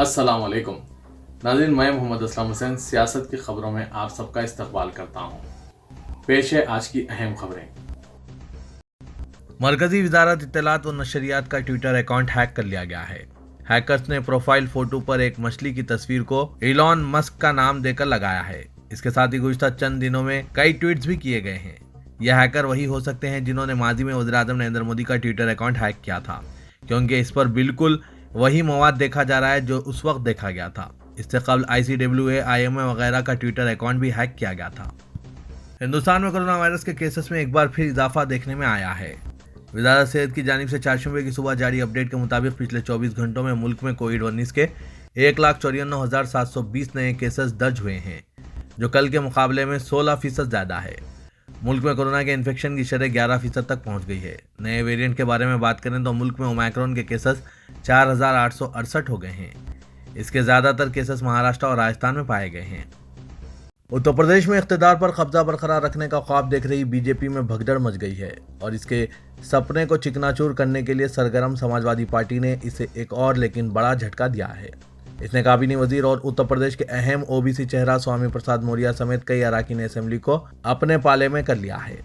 अस्सलाम वालेकुम नाज़रीन, मैं मोहम्मद असलम हुसैन सियासत की खबरों में आप सबका इस्तकबाल करता हूँ। पेश है आज की अहम खबरें। मरकजी वजारत इत्तलात व नशरियात का ट्विटर अकाउंट हैक कर लिया गया है। हैकर्स ने प्रोफाइल फोटो पर एक मछली की तस्वीर को इलॉन मस्क का नाम देकर लगाया है। इसके साथ ही गुज़श्ता चंद दिनों में कई ट्वीट्स भी किए गए हैं। यह हैकर वही हो सकते हैं जिन्होंने माजी में वज़ीर-ए-आज़म नरेंद्र मोदी का ट्विटर अकाउंट हैक किया था, क्योंकि इस पर बिल्कुल वही मवाद देखा जा रहा है जो उस वक्त देखा गया था। इससे कबल ICWA, IMA वगैरह का ट्विटर अकाउंट भी हैक किया गया था। हिंदुस्तान में कोरोना वायरस के केसेस में एक बार फिर इजाफा देखने में आया है। वजारत सेहत की जानिब से चारशंबे की सुबह जारी अपडेट के मुताबिक पिछले 24 घंटों में मुल्क में कोविड-19 के 1,94,720 नए केसेस दर्ज हुए हैं, जो कल के मुकाबले में 16% ज़्यादा है। मुल्क में कोरोना के इन्फेक्शन की शरह 11% तक पहुंच गई है। नए वेरिएंट के बारे में बात करें तो मुल्क में ओमाइक्रॉन के केसेस 4,868 हो गए हैं। इसके ज़्यादातर केसेस महाराष्ट्र और राजस्थान में पाए गए हैं। उत्तर प्रदेश में इख्तिदार पर कब्जा बरकरार रखने का ख्वाब देख रही बीजेपी में भगदड़ मच गई है और इसके सपने को चिकनाचूर करने के लिए सरगर्म समाजवादी पार्टी ने इसे एक और लेकिन बड़ा झटका दिया है। इसने काबीना वजीर और उत्तर प्रदेश के अहम OBC चेहरा स्वामी प्रसाद मौर्य समेत कई अरकान असेंबली को अपने पाले में कर लिया है।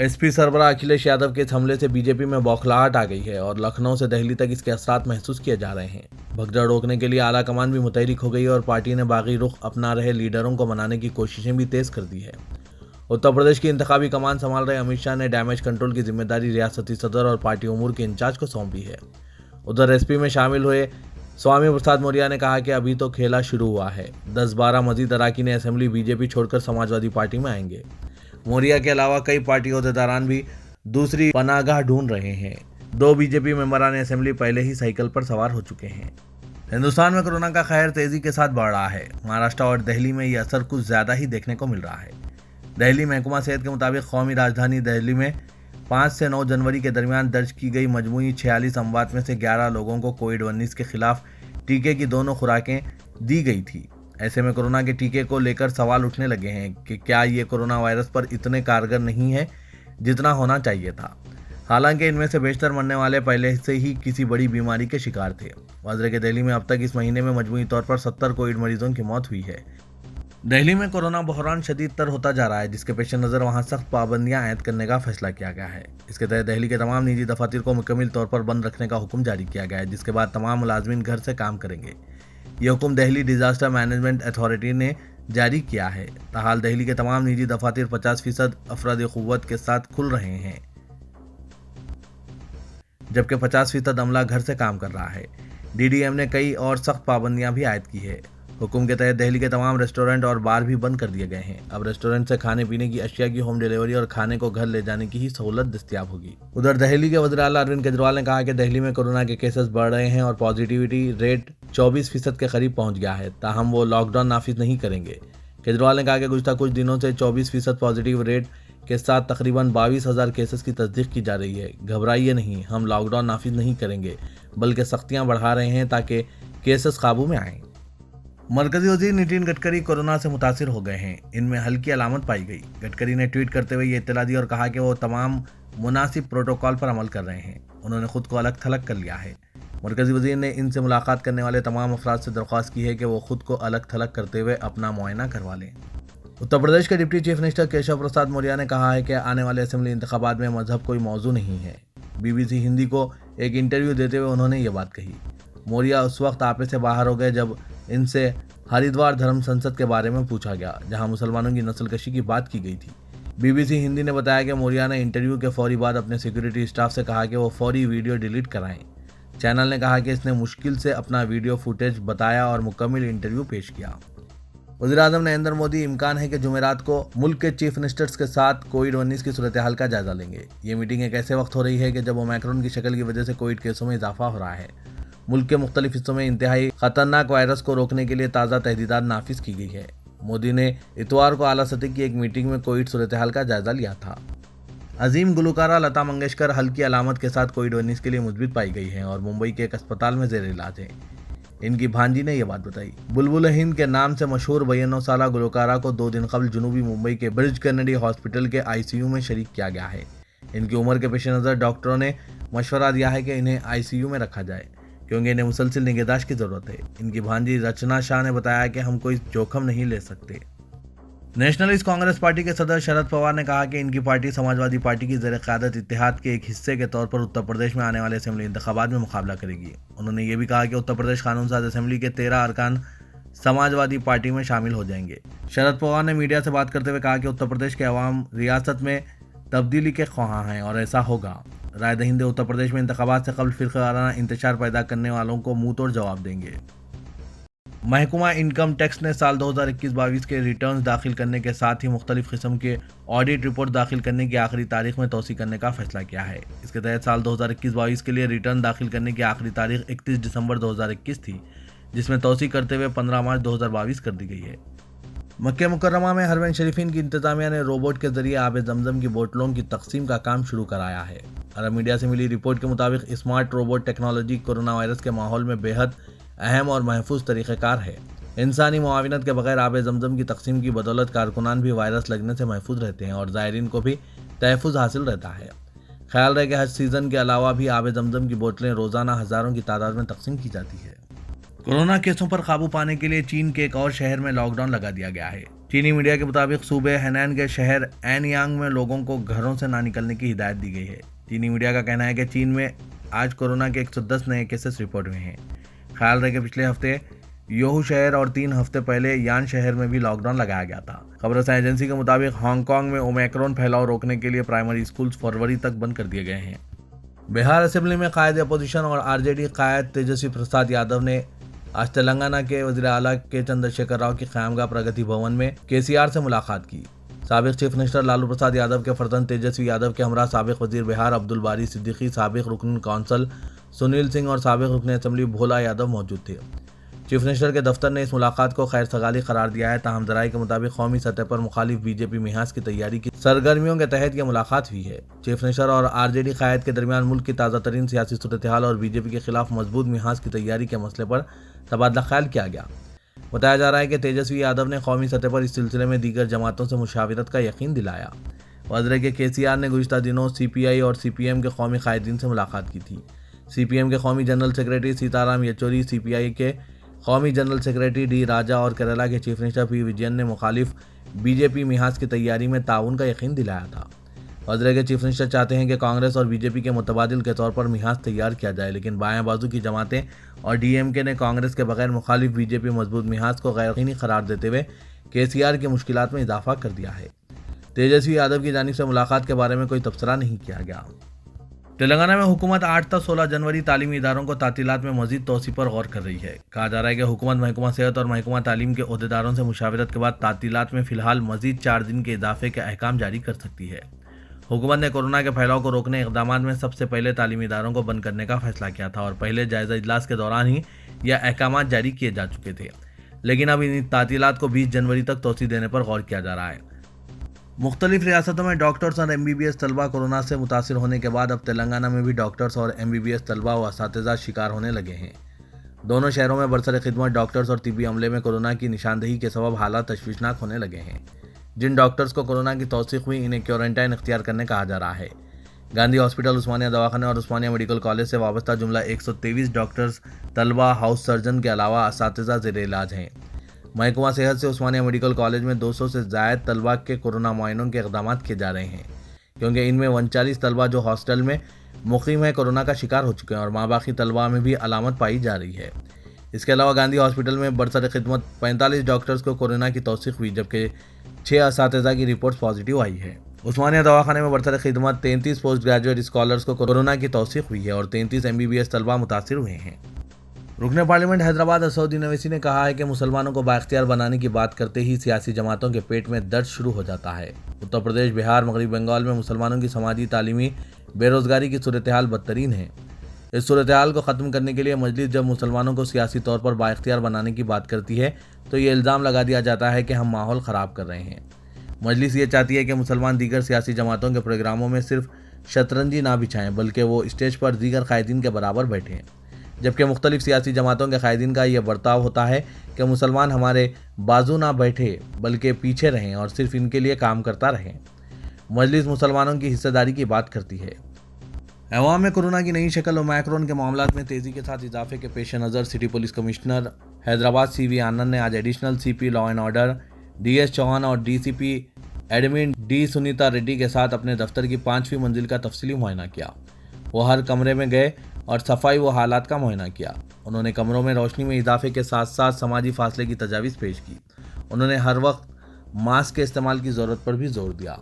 SP सरबराह अखिलेश यादव के इस हमले से बीजेपी में बौखलाहट आ गई है और लखनऊ से दिल्ली तक इसके असरात महसूस किए जा रहे हैं। भगदड़ रोकने के लिए आला कमान भी मुतहरिक हो गई और पार्टी ने बागी रुख अपना रहे लीडरों को मनाने की कोशिशें भी तेज कर दी है। उत्तर प्रदेश की इंतखाबी कमान संभाल रहे अमित शाह ने डैमेज कंट्रोल की जिम्मेदारी रियासती सदर और पार्टी उमूर के इंचार्ज को सौंपी है। उधर SP में शामिल हुए स्वामी प्रसाद मौर्य ने कहा कि अभी तो खेला शुरू हुआ है। 10-12 मजीद अरकान असेंबली बीजेपी छोड़कर समाजवादी पार्टी में आएंगे। मौर्य के अलावा कई पार्टी अहदेदारान भी दूसरी पनाहगाह ढूंढ रहे हैं। 2 बीजेपी मेंबरान असेंबली पहले ही साइकिल पर सवार हो चुके हैं। हिंदुस्तान में कोरोना का कहर तेजी के साथ बढ़ रहा है। महाराष्ट्र और दिल्ली में यह असर कुछ ज्यादा ही देखने को मिल रहा है। दिल्ली महकमा सेहत के मुताबिक कौमी राजधानी दिल्ली में 5 से 9 जनवरी के दरमियान दर्ज की गई मजमूई 46 अमवात में से 11 लोगों को कोविड-19 के खिलाफ टीके की दोनों खुराकें दी गई थी। ऐसे में कोरोना के टीके को लेकर सवाल उठने लगे हैं कि क्या ये कोरोना वायरस पर इतने कारगर नहीं है जितना होना चाहिए था। हालांकि इनमें से बेशतर मरने वाले पहले से ही किसी बड़ी बीमारी के शिकार थे। वाज़ेह के दिल्ली में अब तक इस महीने में मजमूई तौर पर 70 कोविड मरीजों की मौत हुई है। दिल्ली में कोरोना बहरान शदीद तर होता जा रहा है, जिसके पेश नज़र वहाँ सख्त पाबंदियां आयद करने का फैसला किया गया है। इसके तहत दिल्ली के तमाम निजी दफातर को मुकम्मल तौर पर बंद रखने का हुक्म जारी किया गया है, जिसके बाद तमाम मुलाजमीन घर से काम करेंगे। ये हुक्म दिल्ली डिजास्टर मैनेजमेंट अथॉरिटी ने जारी किया है। ताहाल दिल्ली के तमाम निजी दफातर 50% अफराद क़ुव्वत के साथ खुल रहे हैं, जबकि 50% अमला घर से काम कर रहा है। DDM ने कई और सख्त पाबंदियां भी आयद की है। हुक्म के तहत दिल्ली के तमाम रेस्टोरेंट और बार भी बंद कर दिए गए हैं। अब रेस्टोरेंट से खाने पीने की अशिया की होम डिलीवरी और खाने को घर ले जाने की ही सहूलत दस्तयाब होगी। उधर दिल्ली के वज़ीर आला अरविंद केजरीवाल ने कहा कि दिल्ली में कोरोना के केसेस बढ़ रहे हैं और पॉजिटिविटी रेट 24% के करीब पहुंच गया है, ताहम वो लॉकडाउन नाफिज नहीं करेंगे। केजरीवाल ने कहा कि गुज़श्ता कुछ दिनों से 24% पॉजिटिव रेट के साथ तकरीबन 22,000 केसेस की तस्दीक की जा रही है। घबराइए नहीं, हम लॉकडाउन नाफिज नहीं करेंगे, बल्कि सख्तियां बढ़ा रहे हैं ताकि केसेस काबू में आएँ। मरकजी वजीर नितिन गडकरी कोरोना से मुतासिर हो गए हैं। इनमें हल्की अलामत पाई गई। गडकरी ने ट्वीट करते हुए ये इत्तला दी और कहा कि वो तमाम मुनासिब प्रोटोकॉल पर अमल कर रहे हैं। उन्होंने खुद को अलग थलग कर लिया है। मरकजी वजीर ने इनसे मुलाकात करने वाले तमाम अफराद से दरख्वास्त की है कि वो खुद को अलग थलग करते हुए अपना मुआयना करवा लें। उत्तर प्रदेश के deputy chief minister Keshav Prasad Maurya ने कहा है कि आने वाले असेंबली इंतखाबात में मजहब कोई मौजू नहीं है। BBC हिंदी को एक इंटरव्यू देते हुए उन्होंने ये बात कही। मौर्य उस वक्त आपे से बाहर हो गए जब इनसे हरिद्वार धर्म संसद के बारे में पूछा गया, जहां मुसलमानों की नस्लकशी की बात की गई थी। BBC हिंदी ने बताया कि मौर्य ने इंटरव्यू के फौरी बाद अपने सिक्योरिटी स्टाफ से कहा कि वो फौरी वीडियो डिलीट कराएं। चैनल ने कहा कि इसने मुश्किल से अपना वीडियो फुटेज बताया और मुकम्मल इंटरव्यू पेश किया। वज़ीर-ए-आज़म नरेंद्र मोदी इम्कान है कि जुमेरात को मुल्क के चीफ मिनिस्टर्स के साथ कोविड-19 की सूरत हाल का जायजा लेंगे। ये मीटिंग एक ऐसे वक्त हो रही है कि जब ओमाइक्रॉन की शक्ल की वजह से कोविड केसों में इजाफा हो रहा है। मुल्क के मुख्तलिफ हिस्सों में इंतहाई खतरनाक वायरस को रोकने के लिए ताज़ा तहदीदात नाफिज की गई है। मोदी ने इतवार को आला सतह की एक मीटिंग में कोविड सूरत हाल का जायजा लिया था। अजीम गुलकारा लता मंगेशकर हल्की अलामत के साथ कोविड-19 के लिए मुस्बित पाई गई हैं और मुंबई के एक अस्पताल में जेर इलाज है। इनकी भांजी ने यह बात बताई। बुलबुल हिंद के नाम से मशहूर 92 साला गुलकारा को 2 दिन कबल जनूबी मुंबई के ब्रिज कैनेडी हॉस्पिटल के ICU में शरीक किया गया है। इनकी उम्र के पेश नज़र डॉक्टरों ने मशवरा दिया है कि इन्हें ICU में रखा जाए। क्योंकि इन्हें मुसलसल निगहदाश्त की ज़रूरत है। इनकी भांजी रचना शाह ने बताया कि हम कोई जोखिम नहीं ले सकते। नेशनलिस्ट कांग्रेस पार्टी के सदर शरद पवार ने कहा कि इनकी पार्टी समाजवादी पार्टी की ज़ेर क़यादत इत्तेहाद के एक हिस्से के तौर पर उत्तर प्रदेश में आने वाले असेंबली इंतखाबात में मुकाबला करेगी। उन्होंने ये भी कहा कि उत्तर प्रदेश कानून साज असेंबली के 13 अरकान समाजवादी पार्टी में शामिल हो जाएंगे। शरद पवार ने मीडिया से बात करते हुए कहा कि उत्तर प्रदेश के अवाम रियासत में तब्दीली के ख्वाहां हैं और ऐसा होगा। राय दहिंदे उत्तर प्रदेश में इंतखाबात से कबल फ़िरक़ावाराना इंतशार पैदा करने वालों को मुंह तोड़ जवाब देंगे। महकमा इनकम टैक्स ने साल 2021-22 के रिटर्न्स दाखिल करने के साथ ही मुख्तलिफ किस्म के ऑडिट रिपोर्ट दाखिल करने की आखिरी तारीख में तोसी करने का फैसला किया है। इसके तहत साल 2021-22 के लिए रिटर्न दाखिल करने की आखिरी तारीख 31 दिसंबर 2021 थी, जिसमें तोसी करते हुए 15 मार्च 2022 कर दी गई है। मक्के मुकर्रमा में हरमैन शरीफीन की इंतजामिया ने रोबोट के जरिए आब जमजम की बोतलों की तकसीम का काम शुरू कराया है। अरब मीडिया से मिली रिपोर्ट के मुताबिक smart robot technology corona virus के माहौल में बेहद अहम और महफूज तरीक़ेकार है। इंसानी मुआविनत के बगैर आब जमजम की तकसीम की बदौलत कारकुनान भी वायरस लगने से महफूज रहते हैं और ज़ायरीन को भी तहफ़्फ़ुज़ हासिल रहता है। ख्याल रहे कि हज सीज़न के अलावा भी आब जमजम की बोतलें रोज़ाना हज़ारों की तादाद में तकसीम की जाती है। कोरोना केसों पर काबू पाने के लिए चीन के एक और शहर में लॉकडाउन लगा दिया गया है। चीनी मीडिया के मुताबिक सूबे हेनान के शहर एनयांग में लोगों को घरों से ना निकलने की हिदायत दी गई है। चीनी मीडिया का कहना है कि चीन में आज कोरोना के 110 नए केसेस रिपोर्ट हुए हैं। ख्याल रहे कि पिछले हफ्ते योहू शहर और 3 हफ्ते पहले यान शहर में भी लॉकडाउन लगाया गया था। खबरसां एजेंसी के मुताबिक हांगकांग में ओमिक्रॉन फैलाव रोकने के लिए प्राइमरी स्कूल्स फरवरी तक बंद कर दिए गए हैं। बिहार असेंबली में कायद अपोजिशन और आरजेडी कायद तेजस्वी प्रसाद यादव ने आज तेलंगाना के वज़ीर आला के चंद्रशेखर राव की क़यामगाह प्रगति भवन में केसीआर से मुलाकात की। साबिक़ चीफ मिनिस्टर लालू प्रसाद यादव के फर्जंद तेजस्वी यादव के हमरा साबिक़ वज़ीर बिहार अब्दुल बारी सिद्दीकी, साबिक़ रुकन कौंसल सुनील सिंह और साबिक़ रुकन असेंबली भोला यादव मौजूद थे। चीफ मिनिस्टर के दफ्तर ने इस मुलाकात को खैर सगाली करार दिया है। ताहम ज़राए के मुताबिक कौमी सतह पर मुखालिफ बीजेपी मिहाज की तैयारी की सरगर्मियों के तहत यह मुलाकात हुई है। चीफ मिनिस्टर और आरजेडी कायद के दरमियान मुल्क की ताज़ा तरीन सियासी सूरत-ए-हाल और बीजेपी के खिलाफ मजबूत मिहाज की तैयारी के मसले पर तबादला ख्याल किया गया। बताया जा रहा है कि तेजस्वी यादव ने कौमी सतह पर इस सिलसिले में दीगर जमातों से मुशावरत का यकीन दिलाया। वज़ीर के केसीआर ने गुज़िश्ता दिनों सीपीआई और सीपीएम के कौमी कायदीन से मुलाकात की थी। सीपीएम के कौमी general secretary Sitaram Yechury, CPI के कौमी जनरल सेक्रेटरी डी राजा और केरला के चीफ मिनिस्टर पी विजयन ने मुखालिफ बीजेपी मिहाज की तैयारी में ताउन का यकीन दिलाया था। वज़ीर के चीफ मिनिस्टर चाहते हैं कि कांग्रेस और बीजेपी के मुतबादिल के तौर पर मिहाज तैयार किया जाए, लेकिन बायां बाजू की जमातें और डीएमके ने कांग्रेस के बगैर मुखालिफ बीजेपी मजबूत मिहाज को गैर-यकीनी करार देते हुए केसीआर की मुश्किलात में इजाफा कर दिया है। तेजस्वी यादव की जानिब से मुलाकात के बारे में कोई तबसरा नहीं किया गया। तेलंगाना में हुकूमत 8 से 16 जनवरी तालीमी इदारों को तातीलात में मजीद तोसी पर गौर कर रही है। कहा जा रहा है कि हुकूमत महकमा सेहत और महकमा तालीम के ओहदेदारों से मुशावरत के बाद तातीलात में फ़िलहाल मजीद 4 दिन के इजाफे के अहकाम जारी कर सकती है। हुकूमत ने कोरोना के फैलाव को रोकने इक़दाम में सबसे पहले तालीमी इदारों को बंद करने का फैसला किया था और पहले जायज़ा इजलास के दौरान ही यह अहकाम जारी किए जा चुके थे, लेकिन अब इन तातीलात को 20 जनवरी तक तोसी देने पर गौर किया जा रहा है। मुख्तलिफ रियासतों में डॉक्टर्स और एमबीबीएस तलबा कोरोना से मुतासिर होने के बाद अब तेलंगाना में भी डॉक्टर्स और एमबीबीएस तलबा व असातिज़ा शिकार होने लगे हैं। दोनों शहरों में बरसर खिदमत डॉक्टर्स और तिब्बी अमले में कोरोना की निशानदही के सबब हालात तशवीशनाक होने लगे हैं। जिन डॉक्टर्स को कोरोना की तौसीक़ हुई इन्हें क्वारंटाइन इख्तियार करने कहा जा रहा है। गांधी हॉस्पिटल, उस्मानिया दवाखाने और उस्मानिया मेडिकल कॉलेज से वाबस्ता जुमला 123 डॉक्टर्स, तलबा, हाउस सर्जन के अलावा असातिज़ा ज़ेरे इलाज हैं। महकमा सेहत से उस्मानिया मेडिकल कॉलेज में 200 से ज़ायद तलबा के कोरोना मुआयनों के इक़दाम किए जा रहे हैं, क्योंकि इनमें 39 तलबा जो हॉस्टल में मुक़ीम है कोरोना का शिकार हो चुके हैं और माबाकी तलबा में भी अलामत पाई जा रही है। इसके अलावा गांधी हॉस्पिटल में बरसर खिदमत 45 डॉक्टर्स को कोरोना की तौसीक़ हुई, जबकि 6 असातिज़ा की रिपोर्ट पॉजिटिव आई है। उस्मानिया दवाखाने में बरसर खिदमत 33 पोस्ट ग्रेजुएट स्कॉलर्स को कोरोना की तौसीक़ हुई है और 33 एमबीबीएस तलबा मुतासिर हुए हैं। रुकन पार्लियामेंट हैदराबाद असदुद्दीन अवैसी ने कहा है कि मुसलमानों को बाइख्तियार बनाने की बात करते ही सियासी जमातों के पेट में दर्द शुरू हो जाता है। उत्तर प्रदेश, बिहार, मगरबी बंगाल में मुसलमानों की समाजी, तालीमी, बेरोजगारी की सूरत-ए-हाल बदतरीन है। इस सूरत-ए-हाल को ख़त्म करने के लिए मजलिस जब मुसलमानों को सियासी तौर पर बाइख्तियार बनाने की बात करती है तो ये इल्ज़ाम लगा दिया जाता है कि हम माहौल ख़राब कर रहे हैं। मजलिस ये चाहती है कि मुसलमान दीगर सियासी जमातों के प्रोग्रामों में सिर्फ शतरंजी ना बिछाएं, बल्कि वो स्टेज पर दीगर कायदीन के बराबर बैठें। जबकि मुख्तलिफ सियासी जमातों के कायदीन का यह बर्ताव होता है कि मुसलमान हमारे बाजू ना बैठे बल्कि पीछे रहें और सिर्फ इनके लिए काम करता रहें। मजलिस मुसलमानों की हिस्सेदारी की बात करती है। عوام میں کورونا کی نئی شکل اومیکرون کے معاملات میں تیزی کے ساتھ اضافے کے پیش نظر city police commissioner Hyderabad C V Anand نے آج additional C P law and order D S Chauhan اور D C P admin D Sunita Reddy کے ساتھ اپنے دفتر کی 5ویں منزل کا تفصیلی معائنہ کیا۔ وہ ہر کمرے میں گئے اور صفائی و حالات کا معائنہ کیا۔ انہوں نے کمروں میں روشنی میں اضافے کے ساتھ ساتھ سماجی فاصلے کی تجاویز پیش کی۔ انہوں نے ہر وقت ماسک کے استعمال کی ضرورت پر بھی زور دیا۔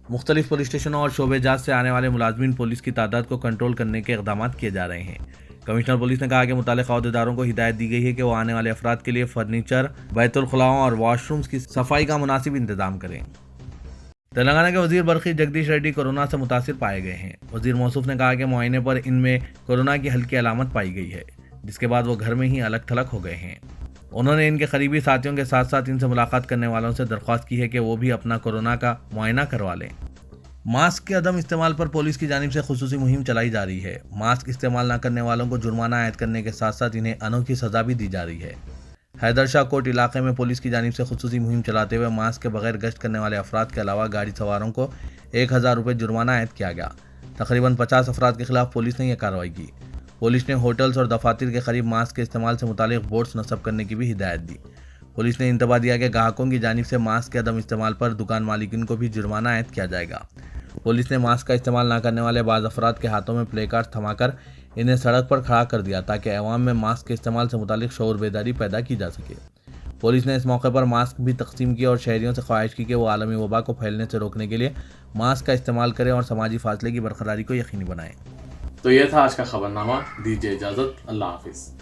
مختلف پولیس اسٹیشنوں اور شعبے جات سے آنے والے ملازمین پولیس کی تعداد کو کنٹرول کرنے کے اقدامات کیے جا رہے ہیں۔ کمشنر پولیس نے کہا کہ متعلقہ عہدیداروں کو ہدایت دی گئی ہے کہ وہ آنے والے افراد کے لیے فرنیچر، بیت الخلاؤں اور واش رومز کی صفائی کا مناسب انتظام کریں۔ تلنگانہ کے وزیر برقی جگدیش ریڈی کورونا سے متاثر پائے گئے ہیں۔ وزیر موصوف نے کہا کہ معائنے پر ان میں کورونا کی ہلکی علامت پائی گئی ہے، جس کے بعد وہ گھر میں ہی الگ تھلگ ہو گئے ہیں۔ انہوں نے ان کے قریبی ساتھیوں کے ساتھ ساتھ ان سے ملاقات کرنے والوں سے درخواست کی ہے کہ وہ بھی اپنا کورونا کا معائنہ کروا لیں۔ ماسک کے عدم استعمال پر پولیس کی جانب سے خصوصی مہم چلائی جا رہی ہے۔ ماسک استعمال نہ کرنے والوں کو جرمانہ عائد کرنے کے ساتھ ساتھ انہیں انوکھی سزا بھی دی جا رہی ہے۔ حیدر شاہ کوٹ علاقے میں پولیس کی جانب سے خصوصی مہم چلاتے ہوئے ماسک کے بغیر گشت کرنے والے افراد کے علاوہ گاڑی سواروں کو 1000 روپے جرمانہ عائد کیا گیا۔ تقریباً 50 افراد کے خلاف پولیس نے یہ کارروائی کی۔ پولیس نے ہوٹلز اور دفاتر کے قریب ماسک کے استعمال سے متعلق بورڈز نصب کرنے کی بھی ہدایت دی۔ پولیس نے انتباہ دیا کہ گاہکوں کی جانب سے ماسک کے عدم استعمال پر دکان مالکین کو بھی جرمانہ عائد کیا جائے گا۔ پولیس نے ماسک کا استعمال نہ کرنے والے بعض افراد کے ہاتھوں میں پلے کارڈ تھما کر انہیں سڑک پر کھڑا کر دیا تاکہ عوام میں ماسک کے استعمال سے متعلق شعور بیداری پیدا کی جا سکے۔ پولیس نے اس موقع پر ماسک بھی تقسیم کیے اور شہریوں سے خواہش کی کہ وہ عالمی وبا کو پھیلنے سے روکنے کے لیے ماسک کا استعمال کریں اور سماجی فاصلے کی برقراری کو یقینی بنائیں۔ تو یہ تھا آج کا خبرنامہ۔ دیجیے اجازت، اللہ حافظ۔